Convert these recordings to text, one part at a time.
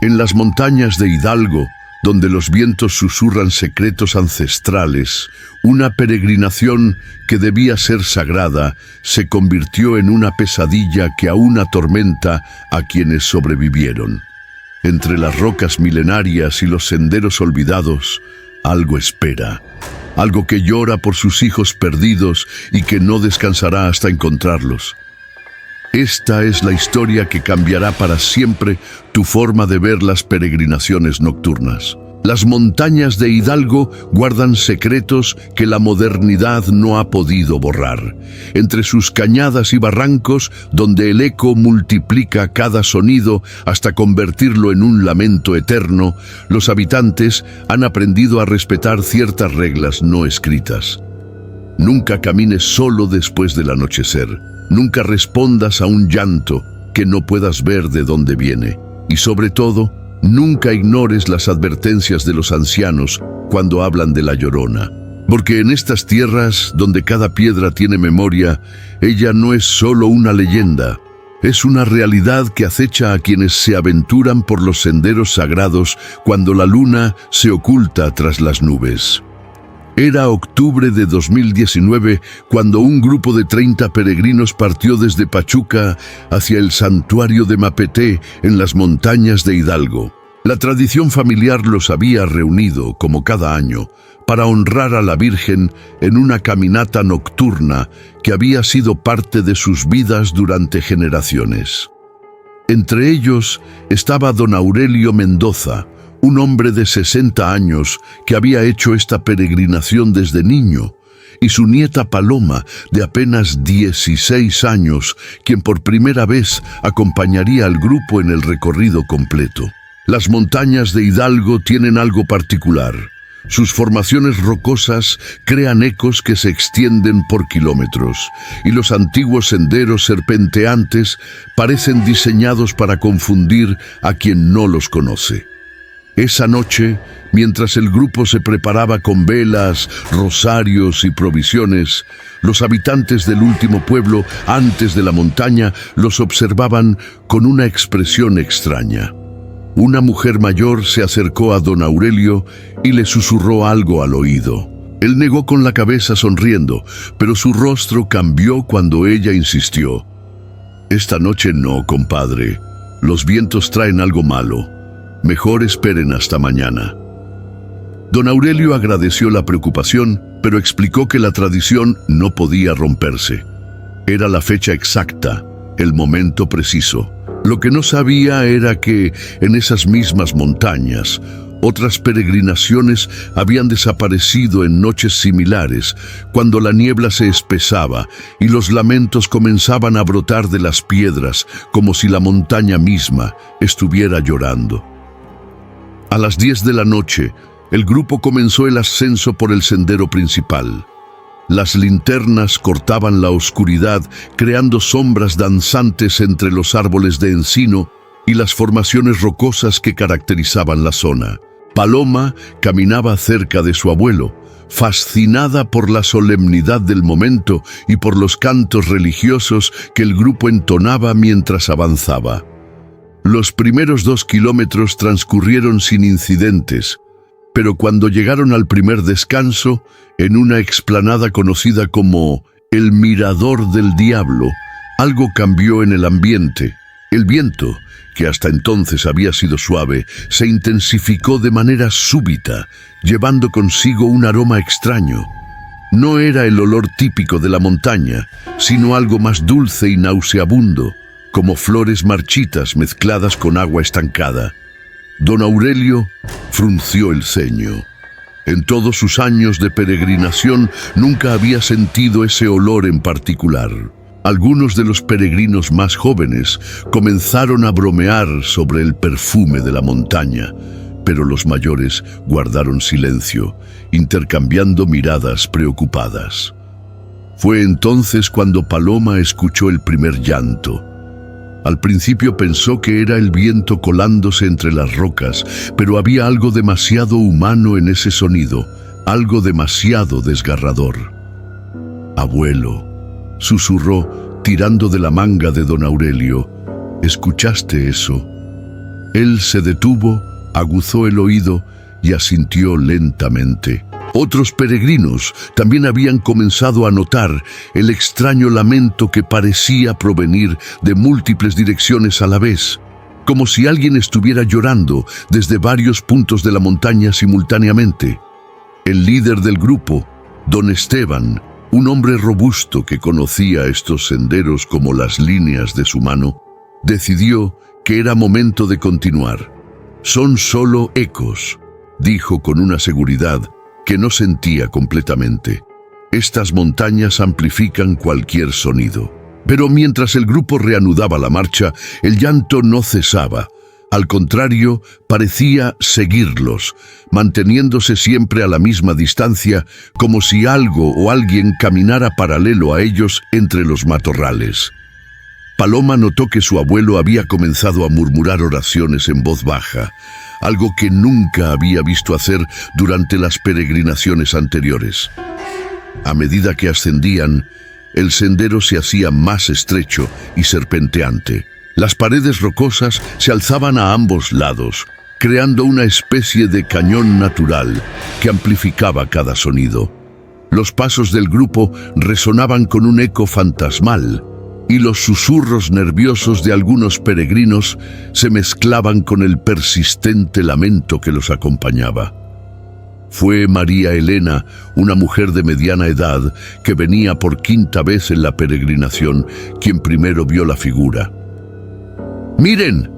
En las montañas de Hidalgo, donde los vientos susurran secretos ancestrales, una peregrinación que debía ser sagrada se convirtió en una pesadilla que aún atormenta a quienes sobrevivieron. Entre las rocas milenarias y los senderos olvidados, algo espera, algo que llora por sus hijos perdidos y que no descansará hasta encontrarlos. Esta es la historia que cambiará para siempre tu forma de ver las peregrinaciones nocturnas. Las montañas de Hidalgo guardan secretos que la modernidad no ha podido borrar. Entre sus cañadas y barrancos, donde el eco multiplica cada sonido hasta convertirlo en un lamento eterno, los habitantes han aprendido a respetar ciertas reglas no escritas. Nunca camines solo después del anochecer. Nunca respondas a un llanto que no puedas ver de dónde viene. Y sobre todo, nunca ignores las advertencias de los ancianos cuando hablan de la Llorona. Porque en estas tierras, donde cada piedra tiene memoria, ella no es solo una leyenda. Es una realidad que acecha a quienes se aventuran por los senderos sagrados cuando la luna se oculta tras las nubes. Era octubre de 2019 cuando un grupo de 30 peregrinos partió desde Pachuca hacia el santuario de Mapeté en las montañas de Hidalgo. La tradición familiar los había reunido, como cada año, para honrar a la Virgen en una caminata nocturna que había sido parte de sus vidas durante generaciones. Entre ellos estaba don Aurelio Mendoza, un hombre de 60 años que había hecho esta peregrinación desde niño, y su nieta Paloma, de apenas 16 años, quien por primera vez acompañaría al grupo en el recorrido completo. Las montañas de Hidalgo tienen algo particular. Sus formaciones rocosas crean ecos que se extienden por kilómetros, y los antiguos senderos serpenteantes parecen diseñados para confundir a quien no los conoce. Esa noche, mientras el grupo se preparaba con velas, rosarios y provisiones, los habitantes del último pueblo, antes de la montaña, los observaban con una expresión extraña. Una mujer mayor se acercó a don Aurelio y le susurró algo al oído. Él negó con la cabeza sonriendo, pero su rostro cambió cuando ella insistió. «Esta noche no, compadre. Los vientos traen algo malo. Mejor esperen hasta mañana». Don Aurelio agradeció la preocupación, pero explicó que la tradición no podía romperse. Era la fecha exacta, el momento preciso. Lo que no sabía era que, en esas mismas montañas, otras peregrinaciones habían desaparecido en noches similares, cuando la niebla se espesaba y los lamentos comenzaban a brotar de las piedras, como si la montaña misma estuviera llorando. A las 10 de la noche, el grupo comenzó el ascenso por el sendero principal. Las linternas cortaban la oscuridad, creando sombras danzantes entre los árboles de encino y las formaciones rocosas que caracterizaban la zona. Paloma caminaba cerca de su abuelo, fascinada por la solemnidad del momento y por los cantos religiosos que el grupo entonaba mientras avanzaba. Los primeros 2 kilómetros transcurrieron sin incidentes, pero cuando llegaron al primer descanso, en una explanada conocida como el Mirador del Diablo, algo cambió en el ambiente. El viento, que hasta entonces había sido suave, se intensificó de manera súbita, llevando consigo un aroma extraño. No era el olor típico de la montaña, sino algo más dulce y nauseabundo, como flores marchitas mezcladas con agua estancada. Don Aurelio frunció el ceño. En todos sus años de peregrinación nunca había sentido ese olor en particular. Algunos de los peregrinos más jóvenes comenzaron a bromear sobre el perfume de la montaña, pero los mayores guardaron silencio, intercambiando miradas preocupadas. Fue entonces cuando Paloma escuchó el primer llanto. Al principio pensó que era el viento colándose entre las rocas, pero había algo demasiado humano en ese sonido, algo demasiado desgarrador. «Abuelo», susurró, tirando de la manga de don Aurelio, «¿escuchaste eso?». Él se detuvo, aguzó el oído y asintió lentamente. Otros peregrinos también habían comenzado a notar el extraño lamento que parecía provenir de múltiples direcciones a la vez, como si alguien estuviera llorando desde varios puntos de la montaña simultáneamente. El líder del grupo, don Esteban, un hombre robusto que conocía estos senderos como las líneas de su mano, decidió que era momento de continuar. «Son solo ecos», dijo con una seguridad que no sentía completamente. «Estas montañas amplifican cualquier sonido». Pero mientras el grupo reanudaba la marcha, el llanto no cesaba. Al contrario, parecía seguirlos, manteniéndose siempre a la misma distancia, como si algo o alguien caminara paralelo a ellos entre los matorrales. Paloma notó que su abuelo había comenzado a murmurar oraciones en voz baja, algo que nunca había visto hacer durante las peregrinaciones anteriores. A medida que ascendían, el sendero se hacía más estrecho y serpenteante. Las paredes rocosas se alzaban a ambos lados, creando una especie de cañón natural que amplificaba cada sonido. Los pasos del grupo resonaban con un eco fantasmal, y los susurros nerviosos de algunos peregrinos se mezclaban con el persistente lamento que los acompañaba. Fue María Elena, una mujer de mediana edad que venía por quinta vez en la peregrinación, quien primero vio la figura. «¡Miren!»,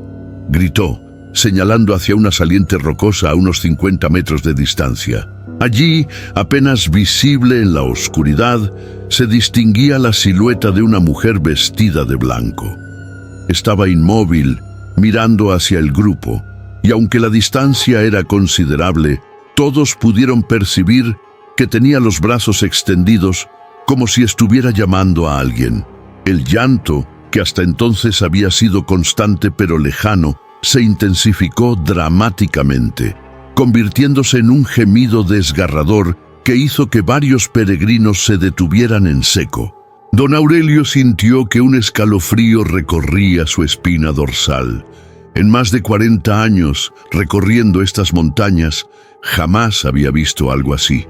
gritó, señalando hacia una saliente rocosa a unos 50 metros de distancia. Allí, apenas visible en la oscuridad, se distinguía la silueta de una mujer vestida de blanco. Estaba inmóvil, mirando hacia el grupo, y aunque la distancia era considerable, todos pudieron percibir que tenía los brazos extendidos como si estuviera llamando a alguien. El llanto, que hasta entonces había sido constante pero lejano, se intensificó dramáticamente, convirtiéndose en un gemido desgarrador que hizo que varios peregrinos se detuvieran en seco. Don Aurelio sintió que un escalofrío recorría su espina dorsal. En más de 40 años, recorriendo estas montañas, jamás había visto algo así.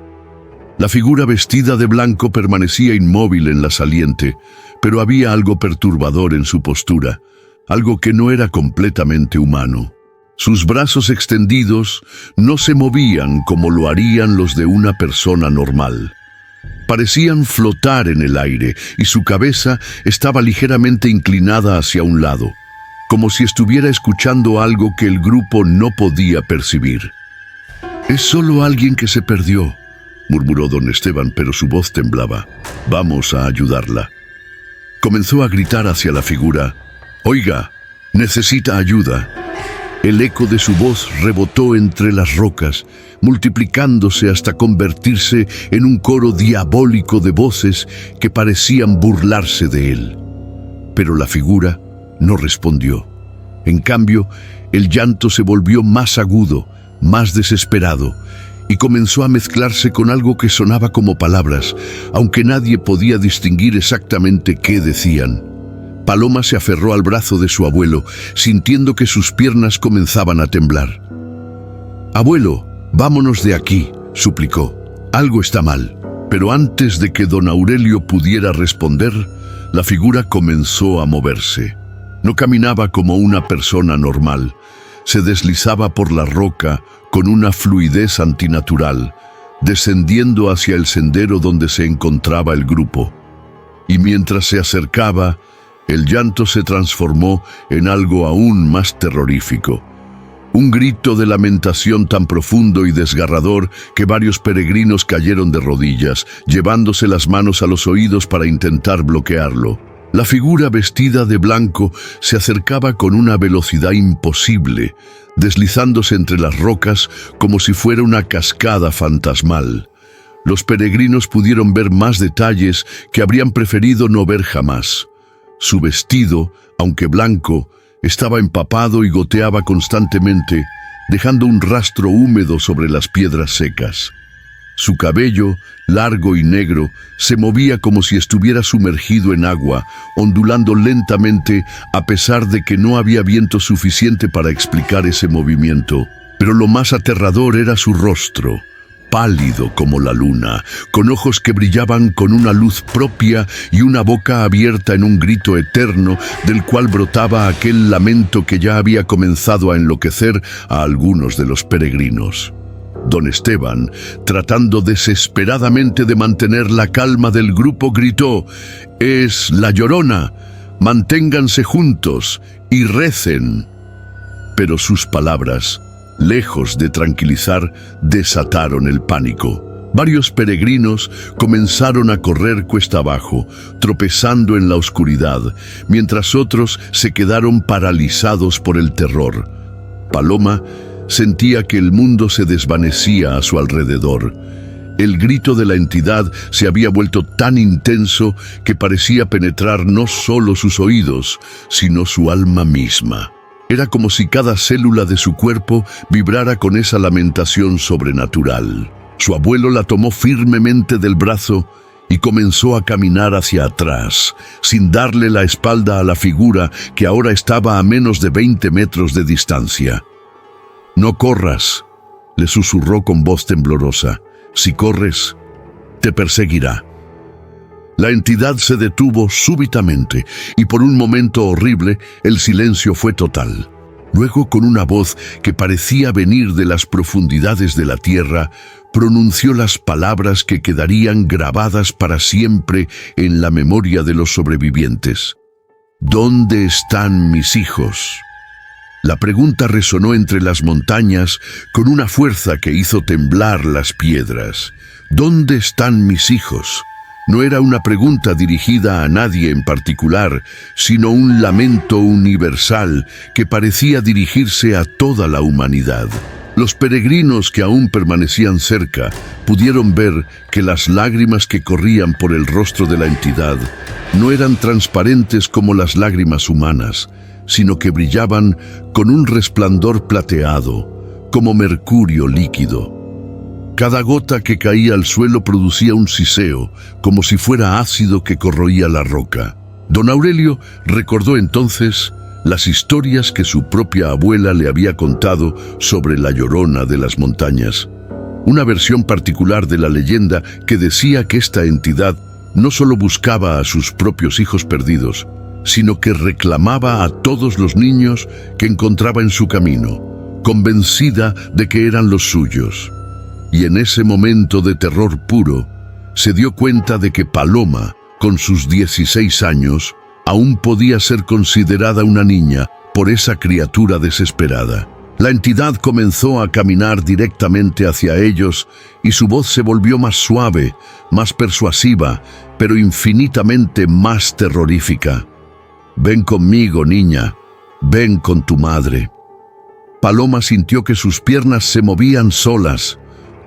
La figura vestida de blanco permanecía inmóvil en la saliente, pero había algo perturbador en su postura, algo que no era completamente humano. Sus brazos extendidos no se movían como lo harían los de una persona normal. Parecían flotar en el aire y su cabeza estaba ligeramente inclinada hacia un lado, como si estuviera escuchando algo que el grupo no podía percibir. «Es solo alguien que se perdió», murmuró don Esteban, pero su voz temblaba. «Vamos a ayudarla». Comenzó a gritar hacia la figura. «Oiga, necesita ayuda». El eco de su voz rebotó entre las rocas, multiplicándose hasta convertirse en un coro diabólico de voces que parecían burlarse de él. Pero la figura no respondió. En cambio, el llanto se volvió más agudo, más desesperado, y comenzó a mezclarse con algo que sonaba como palabras, aunque nadie podía distinguir exactamente qué decían. Paloma se aferró al brazo de su abuelo, sintiendo que sus piernas comenzaban a temblar. «Abuelo, vámonos de aquí», suplicó. «Algo está mal». Pero antes de que don Aurelio pudiera responder, la figura comenzó a moverse. No caminaba como una persona normal. Se deslizaba por la roca con una fluidez antinatural, descendiendo hacia el sendero donde se encontraba el grupo. Y mientras se acercaba, el llanto se transformó en algo aún más terrorífico. Un grito de lamentación tan profundo y desgarrador que varios peregrinos cayeron de rodillas, llevándose las manos a los oídos para intentar bloquearlo. La figura vestida de blanco se acercaba con una velocidad imposible, deslizándose entre las rocas como si fuera una cascada fantasmal. Los peregrinos pudieron ver más detalles que habrían preferido no ver jamás. Su vestido, aunque blanco, estaba empapado y goteaba constantemente, dejando un rastro húmedo sobre las piedras secas. Su cabello, largo y negro, se movía como si estuviera sumergido en agua, ondulando lentamente a pesar de que no había viento suficiente para explicar ese movimiento. Pero lo más aterrador era su rostro, pálido como la luna, con ojos que brillaban con una luz propia y una boca abierta en un grito eterno del cual brotaba aquel lamento que ya había comenzado a enloquecer a algunos de los peregrinos. Don Esteban, tratando desesperadamente de mantener la calma del grupo, gritó: «¡Es la Llorona! Manténganse juntos y recen». Pero sus palabras, lejos de tranquilizar, desataron el pánico. Varios peregrinos comenzaron a correr cuesta abajo, tropezando en la oscuridad, mientras otros se quedaron paralizados por el terror. Paloma sentía que el mundo se desvanecía a su alrededor. El grito de la entidad se había vuelto tan intenso que parecía penetrar no solo sus oídos, sino su alma misma. Era como si cada célula de su cuerpo vibrara con esa lamentación sobrenatural. Su abuelo la tomó firmemente del brazo y comenzó a caminar hacia atrás, sin darle la espalda a la figura que ahora estaba a menos de 20 metros de distancia. «No corras», le susurró con voz temblorosa. «Si corres, te perseguirá». La entidad se detuvo súbitamente y por un momento horrible el silencio fue total. Luego, con una voz que parecía venir de las profundidades de la tierra, pronunció las palabras que quedarían grabadas para siempre en la memoria de los sobrevivientes. «¿Dónde están mis hijos?». La pregunta resonó entre las montañas con una fuerza que hizo temblar las piedras. «¿Dónde están mis hijos?». No era una pregunta dirigida a nadie en particular, sino un lamento universal que parecía dirigirse a toda la humanidad. Los peregrinos que aún permanecían cerca pudieron ver que las lágrimas que corrían por el rostro de la entidad no eran transparentes como las lágrimas humanas, sino que brillaban con un resplandor plateado, como mercurio líquido. Cada gota que caía al suelo producía un siseo, como si fuera ácido que corroía la roca. Don Aurelio recordó entonces las historias que su propia abuela le había contado sobre la Llorona de las montañas. Una versión particular de la leyenda que decía que esta entidad no solo buscaba a sus propios hijos perdidos, sino que reclamaba a todos los niños que encontraba en su camino, convencida de que eran los suyos. Y en ese momento de terror puro, se dio cuenta de que Paloma, con sus 16 años, aún podía ser considerada una niña por esa criatura desesperada. La entidad comenzó a caminar directamente hacia ellos y su voz se volvió más suave, más persuasiva, pero infinitamente más terrorífica. «Ven conmigo, niña, ven con tu madre». Paloma sintió que sus piernas se movían solas,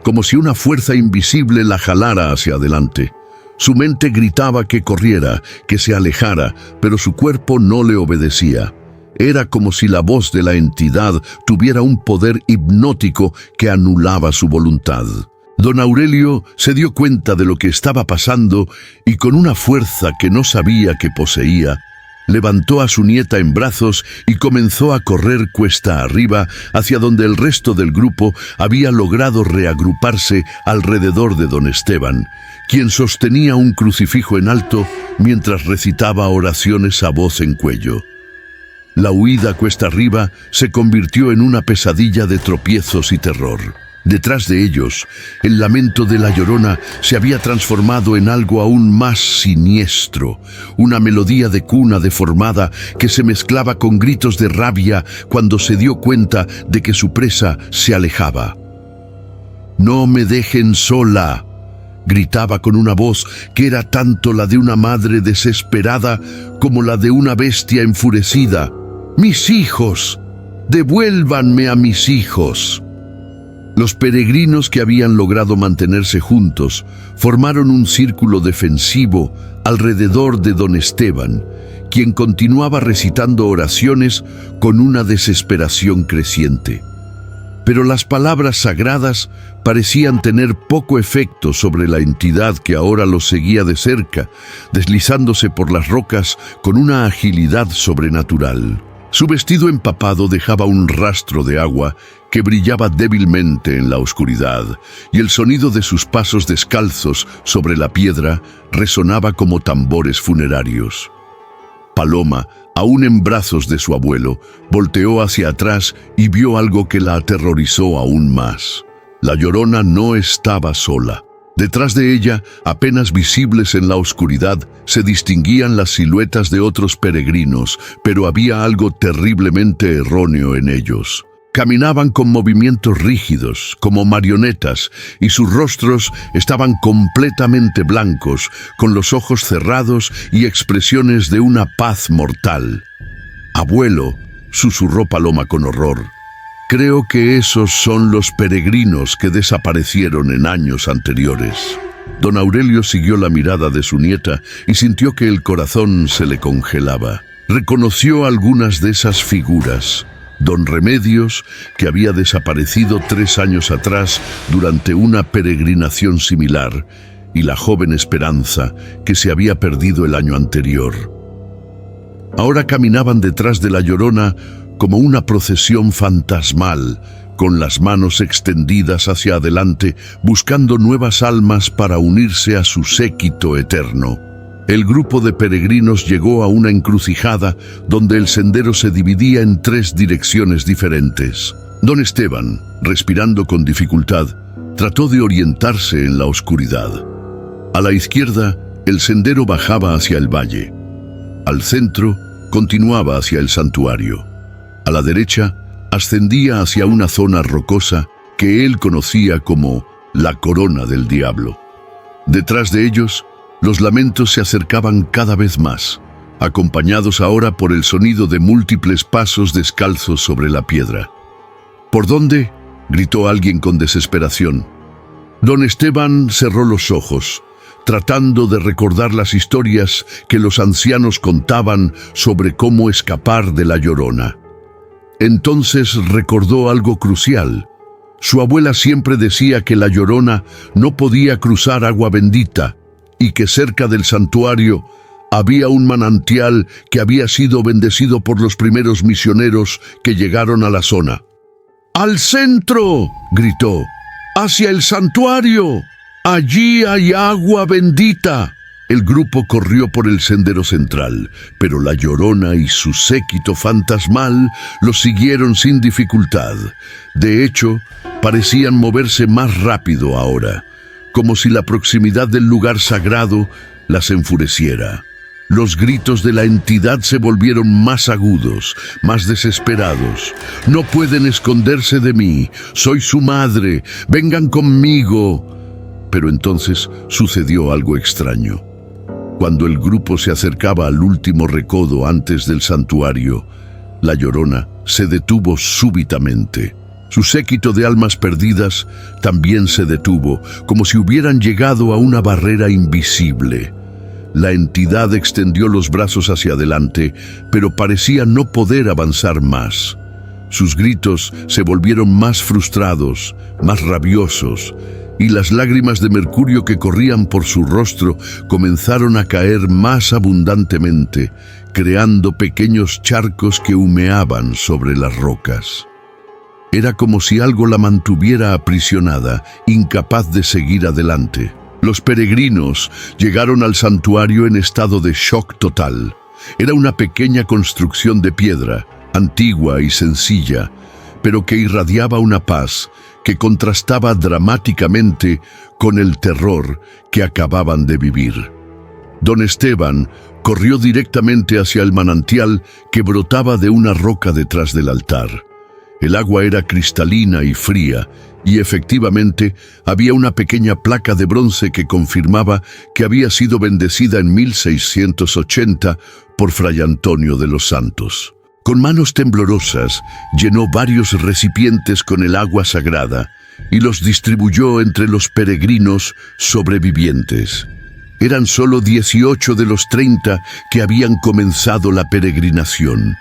como si una fuerza invisible la jalara hacia adelante. Su mente gritaba que corriera, que se alejara, pero su cuerpo no le obedecía. Era como si la voz de la entidad tuviera un poder hipnótico que anulaba su voluntad. Don Aurelio se dio cuenta de lo que estaba pasando y con una fuerza que no sabía que poseía, levantó a su nieta en brazos y comenzó a correr cuesta arriba hacia donde el resto del grupo había logrado reagruparse alrededor de don Esteban, quien sostenía un crucifijo en alto mientras recitaba oraciones a voz en cuello. La huida cuesta arriba se convirtió en una pesadilla de tropiezos y terror. Detrás de ellos, el lamento de la Llorona se había transformado en algo aún más siniestro, una melodía de cuna deformada que se mezclaba con gritos de rabia cuando se dio cuenta de que su presa se alejaba. «No me dejen sola», gritaba con una voz que era tanto la de una madre desesperada como la de una bestia enfurecida. «¡Mis hijos! ¡Devuélvanme a mis hijos!». Los peregrinos que habían logrado mantenerse juntos formaron un círculo defensivo alrededor de don Esteban, quien continuaba recitando oraciones con una desesperación creciente. pero las palabras sagradas parecían tener poco efecto sobre la entidad que ahora los seguía de cerca, deslizándose por las rocas con una agilidad sobrenatural. Su vestido empapado dejaba un rastro de agua que brillaba débilmente en la oscuridad, y el sonido de sus pasos descalzos sobre la piedra resonaba como tambores funerarios. Paloma, aún en brazos de su abuelo, volteó hacia atrás y vio algo que la aterrorizó aún más. La Llorona no estaba sola. Detrás de ella, apenas visibles en la oscuridad, se distinguían las siluetas de otros peregrinos, pero había algo terriblemente erróneo en ellos. Caminaban con movimientos rígidos, como marionetas, y sus rostros estaban completamente blancos, con los ojos cerrados y expresiones de una paz mortal. «Abuelo», susurró Paloma con horror, «creo que esos son los peregrinos que desaparecieron en años anteriores». Don Aurelio siguió la mirada de su nieta y sintió que el corazón se le congelaba. Reconoció algunas de esas figuras. Don Remedios, que había desaparecido 3 años atrás durante una peregrinación similar, y la joven Esperanza, que se había perdido el año anterior. Ahora caminaban detrás de la Llorona como una procesión fantasmal, con las manos extendidas hacia adelante, buscando nuevas almas para unirse a su séquito eterno. El grupo de peregrinos llegó a una encrucijada donde el sendero se dividía en 3 direcciones diferentes. Don Esteban, respirando con dificultad, trató de orientarse en la oscuridad. A la izquierda, el sendero bajaba hacia el valle. Al centro, continuaba hacia el santuario. A la derecha, ascendía hacia una zona rocosa que él conocía como la Corona del Diablo. Detrás de ellos, los lamentos se acercaban cada vez más, acompañados ahora por el sonido de múltiples pasos descalzos sobre la piedra. «¿Por dónde?», gritó alguien con desesperación. Don Esteban cerró los ojos, tratando de recordar las historias que los ancianos contaban sobre cómo escapar de la Llorona. Entonces recordó algo crucial. Su abuela siempre decía que la Llorona no podía cruzar agua bendita, y que cerca del santuario había un manantial que había sido bendecido por los primeros misioneros que llegaron a la zona. «¡Al centro!», gritó. «¡Hacia el santuario! Allí hay agua bendita». El grupo corrió por el sendero central, pero la Llorona y su séquito fantasmal los siguieron sin dificultad. De hecho, parecían moverse más rápido ahora, como si la proximidad del lugar sagrado las enfureciera. Los gritos de la entidad se volvieron más agudos, más desesperados. «No pueden esconderse de mí, soy su madre, vengan conmigo». Pero entonces sucedió algo extraño. Cuando el grupo se acercaba al último recodo antes del santuario, la Llorona se detuvo súbitamente. Su séquito de almas perdidas también se detuvo, como si hubieran llegado a una barrera invisible. La entidad extendió los brazos hacia adelante, pero parecía no poder avanzar más. Sus gritos se volvieron más frustrados, más rabiosos, y las lágrimas de mercurio que corrían por su rostro comenzaron a caer más abundantemente, creando pequeños charcos que humeaban sobre las rocas. Era como si algo la mantuviera aprisionada, incapaz de seguir adelante. Los peregrinos llegaron al santuario en estado de shock total. Era una pequeña construcción de piedra, antigua y sencilla, pero que irradiaba una paz que contrastaba dramáticamente con el terror que acababan de vivir. Don Esteban corrió directamente hacia el manantial que brotaba de una roca detrás del altar. El agua era cristalina y fría, y efectivamente había una pequeña placa de bronce que confirmaba que había sido bendecida en 1680 por Fray Antonio de los Santos. Con manos temblorosas, llenó varios recipientes con el agua sagrada y los distribuyó entre los peregrinos sobrevivientes. Eran solo 18 de los 30 que habían comenzado la peregrinación.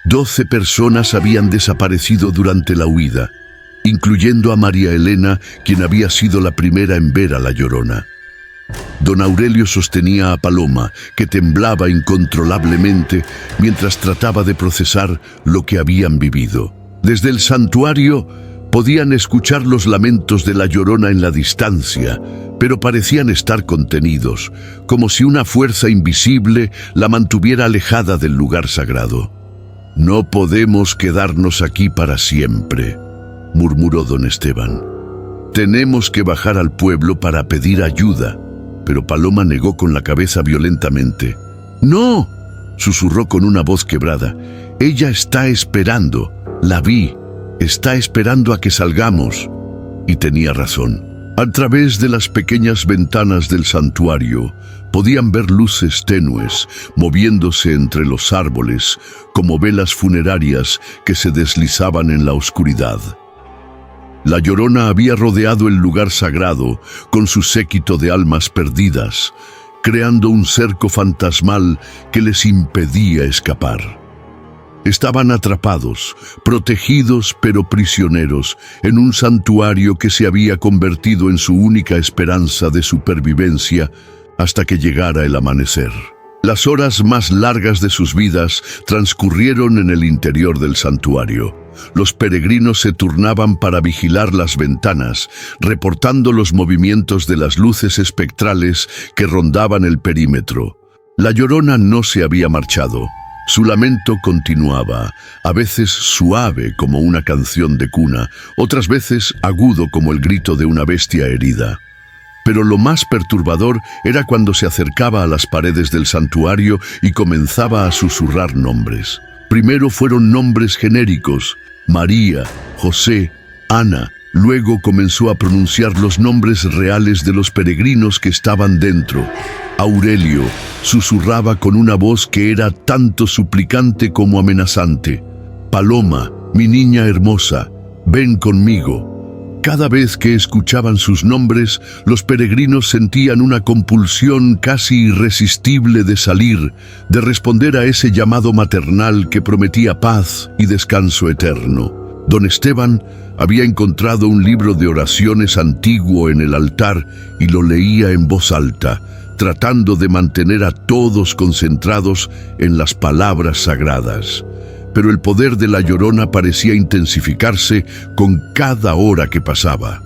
12 personas habían desaparecido durante la huida. incluyendo a María Elena, quien había sido la primera en ver a la Llorona. Don Aurelio sostenía a Paloma, que temblaba incontrolablemente mientras trataba de procesar lo que habían vivido. Desde el santuario podían escuchar los lamentos de la Llorona en la distancia, pero parecían estar contenidos, como si una fuerza invisible la mantuviera alejada del lugar sagrado. «No podemos quedarnos aquí para siempre», murmuró don Esteban. «Tenemos que bajar al pueblo para pedir ayuda». Pero Paloma negó con la cabeza violentamente. «¡No!», susurró con una voz quebrada. «Ella está esperando. La vi. Está esperando a que salgamos». Y tenía razón. A través de las pequeñas ventanas del santuario podían ver luces tenues moviéndose entre los árboles como velas funerarias que se deslizaban en la oscuridad. La Llorona había rodeado el lugar sagrado con su séquito de almas perdidas, creando un cerco fantasmal que les impedía escapar. Estaban atrapados, protegidos pero prisioneros, en un santuario que se había convertido en su única esperanza de supervivencia hasta que llegara el amanecer. Las horas más largas de sus vidas transcurrieron en el interior del santuario. Los peregrinos se turnaban para vigilar las ventanas, reportando los movimientos de las luces espectrales que rondaban el perímetro. La Llorona no se había marchado. Su lamento continuaba, a veces suave como una canción de cuna, otras veces agudo como el grito de una bestia herida. Pero lo más perturbador era cuando se acercaba a las paredes del santuario y comenzaba a susurrar nombres. Primero fueron nombres genéricos: María, José, Ana. Luego comenzó a pronunciar los nombres reales de los peregrinos que estaban dentro. Aurelio susurraba con una voz que era tanto suplicante como amenazante: «Paloma, mi niña hermosa, ven conmigo». Cada vez que escuchaban sus nombres, los peregrinos sentían una compulsión casi irresistible de salir, de responder a ese llamado maternal que prometía paz y descanso eterno. Don Esteban había encontrado un libro de oraciones antiguo en el altar y lo leía en voz alta, tratando de mantener a todos concentrados en las palabras sagradas. Pero el poder de la Llorona parecía intensificarse con cada hora que pasaba.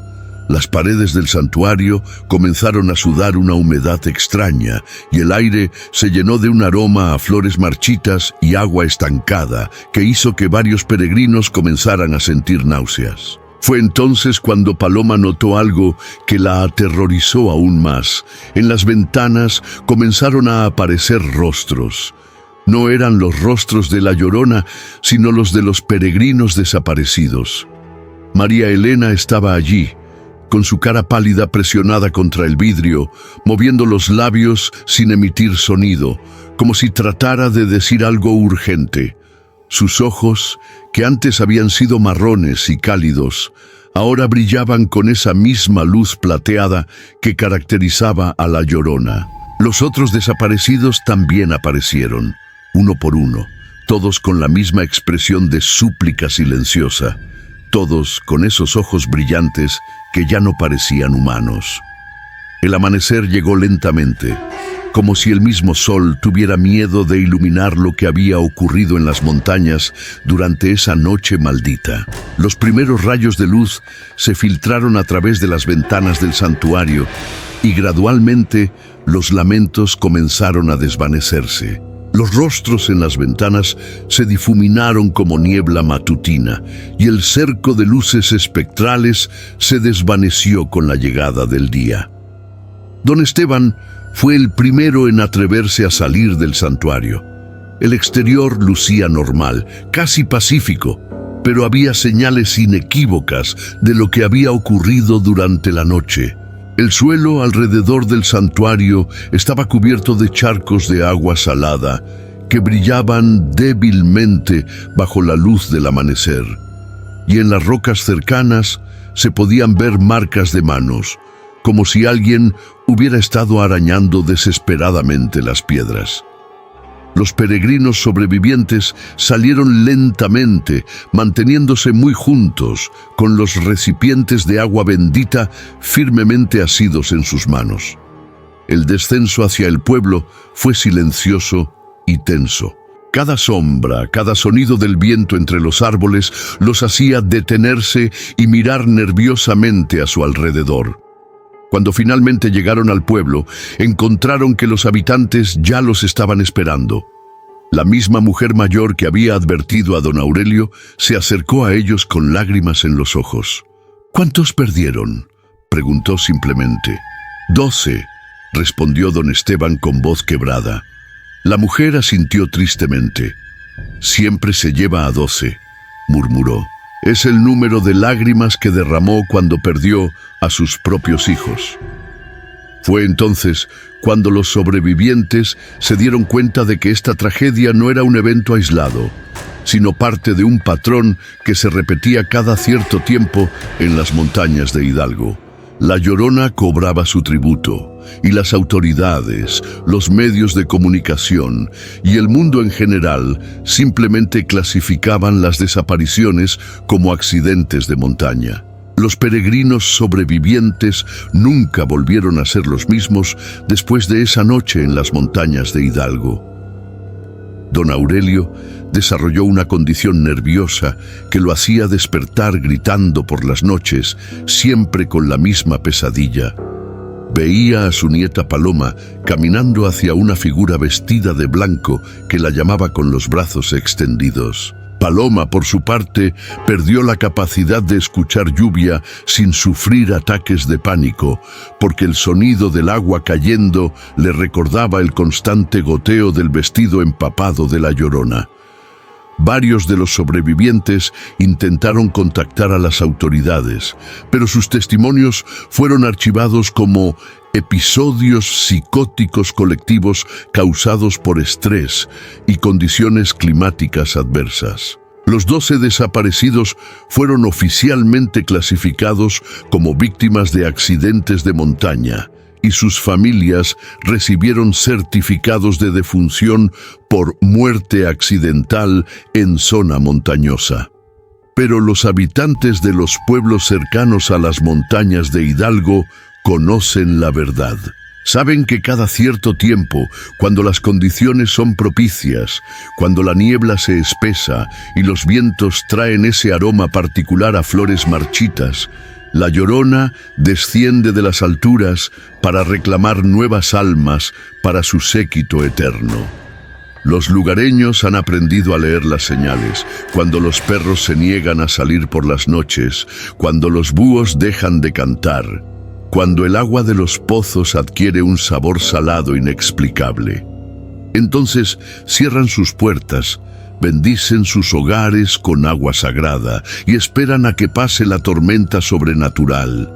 Las paredes del santuario comenzaron a sudar una humedad extraña y el aire se llenó de un aroma a flores marchitas y agua estancada que hizo que varios peregrinos comenzaran a sentir náuseas. Fue entonces cuando Paloma notó algo que la aterrorizó aún más. En las ventanas comenzaron a aparecer rostros. No eran los rostros de la Llorona, sino los de los peregrinos desaparecidos. María Elena estaba allí, con su cara pálida presionada contra el vidrio, moviendo los labios sin emitir sonido, como si tratara de decir algo urgente. Sus ojos, que antes habían sido marrones y cálidos, ahora brillaban con esa misma luz plateada que caracterizaba a la Llorona. Los otros desaparecidos también aparecieron, uno por uno, todos con la misma expresión de súplica silenciosa, todos con esos ojos brillantes que ya no parecían humanos. El amanecer llegó lentamente, como si el mismo sol tuviera miedo de iluminar lo que había ocurrido en las montañas durante esa noche maldita. Los primeros rayos de luz se filtraron a través de las ventanas del santuario y gradualmente los lamentos comenzaron a desvanecerse. Los rostros en las ventanas se difuminaron como niebla matutina y el cerco de luces espectrales se desvaneció con la llegada del día. Don Esteban fue el primero en atreverse a salir del santuario. El exterior lucía normal, casi pacífico, pero había señales inequívocas de lo que había ocurrido durante la noche. El suelo alrededor del santuario estaba cubierto de charcos de agua salada que brillaban débilmente bajo la luz del amanecer, y en las rocas cercanas se podían ver marcas de manos, como si alguien hubiera estado arañando desesperadamente las piedras. Los peregrinos sobrevivientes salieron lentamente, manteniéndose muy juntos, con los recipientes de agua bendita firmemente asidos en sus manos. El descenso hacia el pueblo fue silencioso y tenso. Cada sombra, cada sonido del viento entre los árboles los hacía detenerse y mirar nerviosamente a su alrededor. Cuando finalmente llegaron al pueblo, encontraron que los habitantes ya los estaban esperando. La misma mujer mayor que había advertido a don Aurelio se acercó a ellos con lágrimas en los ojos. «¿Cuántos perdieron?», preguntó simplemente. «12», respondió don Esteban con voz quebrada. La mujer asintió tristemente. «Siempre se lleva a 12», murmuró. «Es el número de lágrimas que derramó cuando perdió a sus propios hijos». Fue entonces cuando los sobrevivientes se dieron cuenta de que esta tragedia no era un evento aislado, sino parte de un patrón que se repetía cada cierto tiempo en las montañas de Hidalgo. La Llorona cobraba su tributo, y las autoridades, los medios de comunicación y el mundo en general simplemente clasificaban las desapariciones como accidentes de montaña. Los peregrinos sobrevivientes nunca volvieron a ser los mismos después de esa noche en las montañas de Hidalgo. Don Aurelio desarrolló una condición nerviosa que lo hacía despertar gritando por las noches, siempre con la misma pesadilla. Veía a su nieta Paloma caminando hacia una figura vestida de blanco que la llamaba con los brazos extendidos. Paloma, por su parte, perdió la capacidad de escuchar lluvia sin sufrir ataques de pánico, porque el sonido del agua cayendo le recordaba el constante goteo del vestido empapado de la Llorona. Varios de los sobrevivientes intentaron contactar a las autoridades, pero sus testimonios fueron archivados como episodios psicóticos colectivos causados por estrés y condiciones climáticas adversas. Los 12 desaparecidos fueron oficialmente clasificados como víctimas de accidentes de montaña, y sus familias recibieron certificados de defunción por muerte accidental en zona montañosa. Pero los habitantes de los pueblos cercanos a las montañas de Hidalgo conocen la verdad. Saben que cada cierto tiempo, cuando las condiciones son propicias, cuando la niebla se espesa y los vientos traen ese aroma particular a flores marchitas, la Llorona desciende de las alturas para reclamar nuevas almas para su séquito eterno. Los lugareños han aprendido a leer las señales, cuando los perros se niegan a salir por las noches, cuando los búhos dejan de cantar, cuando el agua de los pozos adquiere un sabor salado inexplicable. Entonces cierran sus puertas, bendicen sus hogares con agua sagrada y esperan a que pase la tormenta sobrenatural.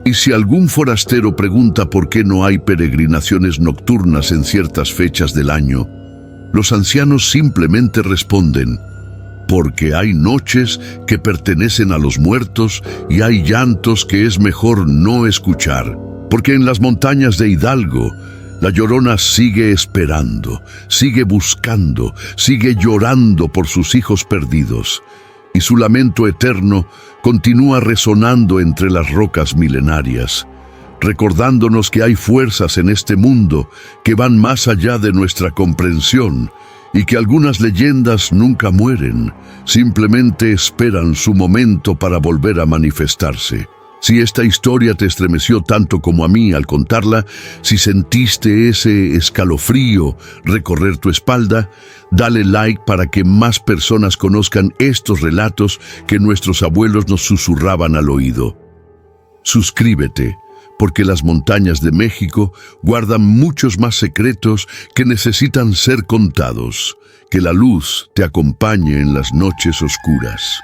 Y si algún forastero pregunta por qué no hay peregrinaciones nocturnas en ciertas fechas del año, los ancianos simplemente responden: porque hay noches que pertenecen a los muertos y hay llantos que es mejor no escuchar. Porque en las montañas de Hidalgo, la Llorona sigue esperando, sigue buscando, sigue llorando por sus hijos perdidos, y su lamento eterno continúa resonando entre las rocas milenarias, recordándonos que hay fuerzas en este mundo que van más allá de nuestra comprensión y que algunas leyendas nunca mueren, simplemente esperan su momento para volver a manifestarse. Si esta historia te estremeció tanto como a mí al contarla, si sentiste ese escalofrío recorrer tu espalda, dale like para que más personas conozcan estos relatos que nuestros abuelos nos susurraban al oído. Suscríbete, porque las montañas de México guardan muchos más secretos que necesitan ser contados. Que la luz te acompañe en las noches oscuras.